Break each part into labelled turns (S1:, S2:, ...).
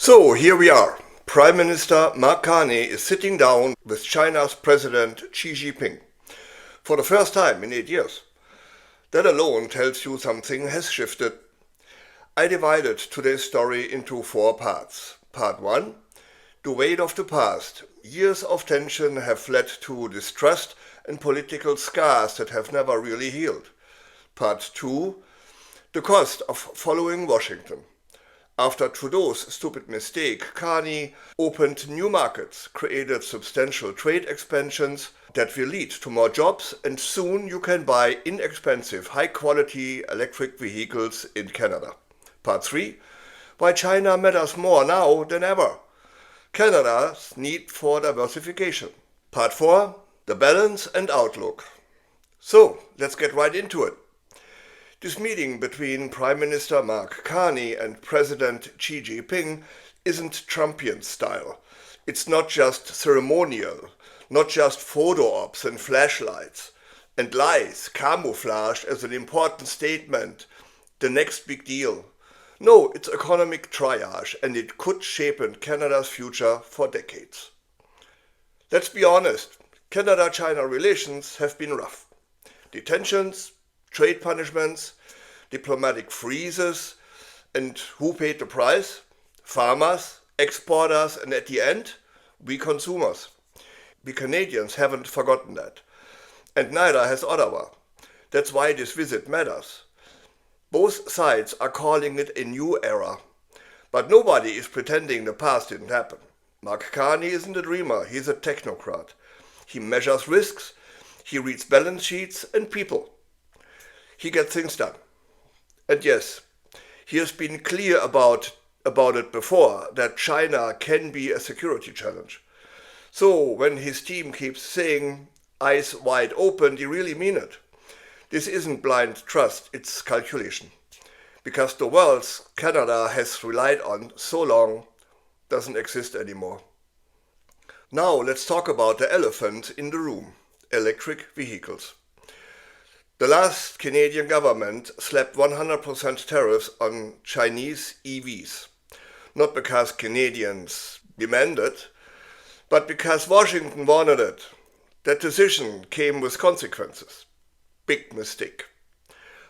S1: So here we are. Prime Minister Mark Carney is sitting down with China's President Xi Jinping for the first time in 8 years. That alone tells you something has shifted. I divided today's story into 4 parts. Part 1, the weight of the past. Years of tension have led to distrust and political scars that have never really healed. Part 2, the cost of following Washington. After Trudeau's stupid mistake, Carney opened new markets, created substantial trade expansions that will lead to more jobs, and soon you can buy inexpensive, high-quality electric vehicles in Canada. Part 3, why China matters more now than ever. Canada's need for diversification. Part 4, the balance and outlook. So, let's get right into it. This meeting between Prime Minister Mark Carney and President Xi Jinping isn't Trumpian style. It's not just ceremonial, not just photo ops and flashlights, and lies camouflaged as an important statement, the next big deal. No, it's economic triage, and it could shape Canada's future for decades. Let's be honest, Canada-China relations have been rough. Detentions, trade punishments, diplomatic freezes, and who paid the price? Farmers, exporters, and at the end, we consumers. We Canadians haven't forgotten that. And neither has Ottawa. That's why this visit matters. Both sides are calling it a new era. But nobody is pretending the past didn't happen. Mark Carney isn't a dreamer, he's a technocrat. He measures risks, he reads balance sheets and people. He gets things done. And yes, he has been clear about it before, that China can be a security challenge. So when his team keeps saying eyes wide open, they really mean it. This isn't blind trust, it's calculation. Because the world Canada has relied on so long doesn't exist anymore. Now let's talk about the elephant in the room, electric vehicles. The last Canadian government slapped 100% tariffs on Chinese EVs. Not because Canadians demanded, but because Washington wanted it. That decision came with consequences. Big mistake.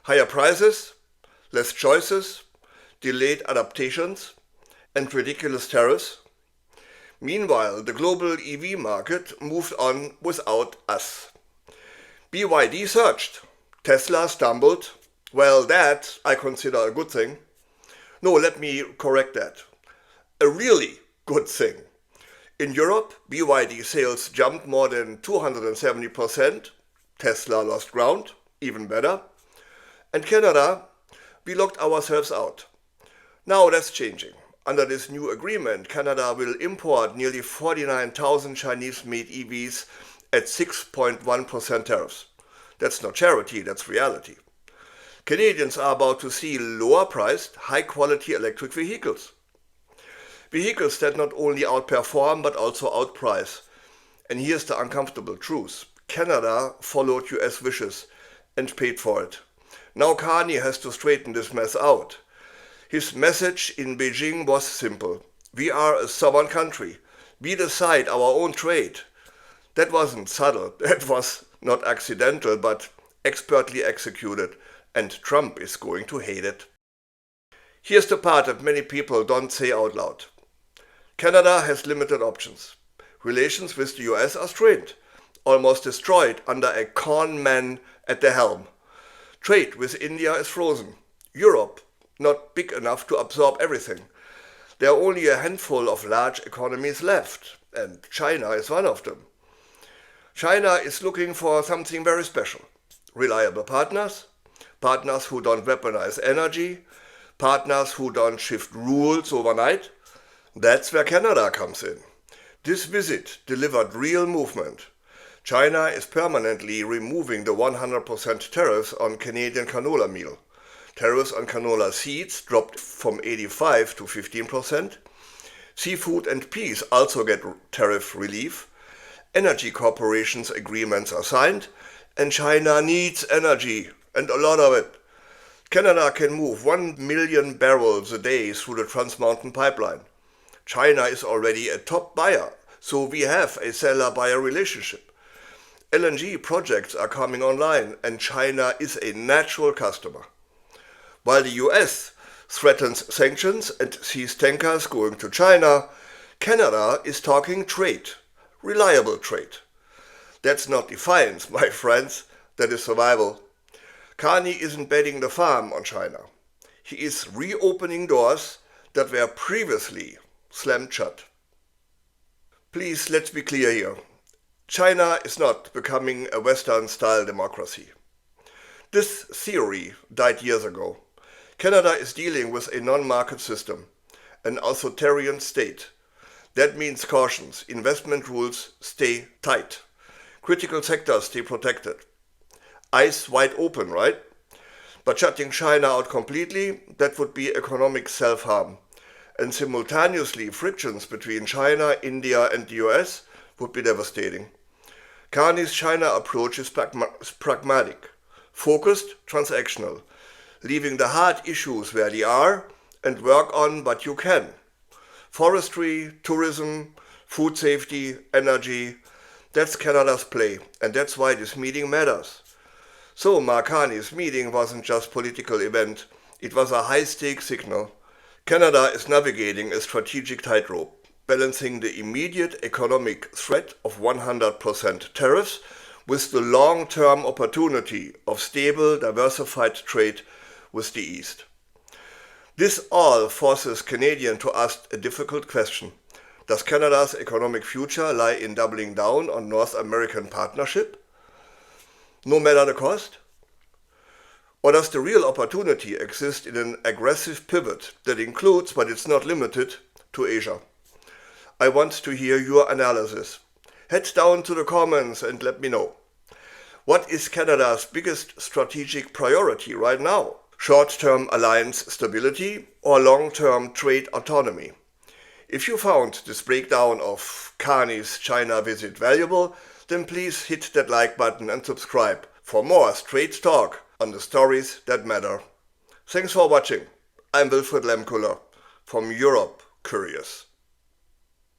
S1: Higher prices, less choices, delayed adaptations, and ridiculous tariffs. Meanwhile, the global EV market moved on without us. BYD surged. Tesla stumbled. Well, that I consider a good thing. No, let me correct that. A really good thing. In Europe, BYD sales jumped more than 270%. Tesla lost ground, even better. And Canada, we locked ourselves out. Now that's changing. Under this new agreement, Canada will import nearly 49,000 Chinese-made EVs at 6.1% tariffs. That's not charity, that's reality. Canadians are about to see lower-priced, high-quality electric vehicles. Vehicles that not only outperform but also outprice. And here's the uncomfortable truth. Canada followed US wishes and paid for it. Now Carney has to straighten this mess out. His message in Beijing was simple. We are a sovereign country. We decide our own trade. That wasn't subtle. That was not accidental, but expertly executed. And Trump is going to hate it. Here's the part that many people don't say out loud. Canada has limited options. Relations with the US are strained, almost destroyed under a con man at the helm. Trade with India is frozen. Europe, not big enough to absorb everything. There are only a handful of large economies left, and China is one of them. China is looking for something very special. Reliable partners, partners who don't weaponize energy, partners who don't shift rules overnight. That's where Canada comes in. This visit delivered real movement. China is permanently removing the 100% tariffs on Canadian canola meal. Tariffs on canola seeds dropped from 85 to 15%. Seafood and peas also get tariff relief. Energy corporations agreements are signed, and China needs energy, and a lot of it. Canada can move 1 million barrels a day through the Trans Mountain Pipeline. China is already a top buyer, so we have a seller-buyer relationship. LNG projects are coming online and China is a natural customer. While the US threatens sanctions and sees tankers going to China, Canada is talking trade, reliable trade. That's not defiance, my friends, that is survival. Carney isn't betting the farm on China. He is reopening doors that were previously slammed shut. Please, let's be clear here. China is not becoming a Western-style democracy. This theory died years ago. Canada is dealing with a non-market system, an authoritarian state. That means cautions, investment rules stay tight. Critical sectors stay protected. Eyes wide open, right? But shutting China out completely, that would be economic self-harm. And simultaneously, frictions between China, India and the US would be devastating. Carney's China approach is pragmatic, focused, transactional, leaving the hard issues where they are and work on what you can. Forestry, tourism, food safety, energy, that's Canada's play, and that's why this meeting matters. So Mark Carney's meeting wasn't just a political event, it was a high-stakes signal. Canada is navigating a strategic tightrope, balancing the immediate economic threat of 100% tariffs with the long-term opportunity of stable, diversified trade with the East. This all forces Canadians to ask a difficult question. Does Canada's economic future lie in doubling down on North American partnership, no matter the cost? Or does the real opportunity exist in an aggressive pivot that includes, but it's not limited, to Asia? I want to hear your analysis. Head down to the comments and let me know. What is Canada's biggest strategic priority right now? Short-term alliance stability or long-term trade autonomy? If you found this breakdown of Carney's China visit valuable, then please hit that like button and subscribe for more straight talk on the stories that matter. Thanks for watching. I'm Wilfried Lemkuller from Europe Curious.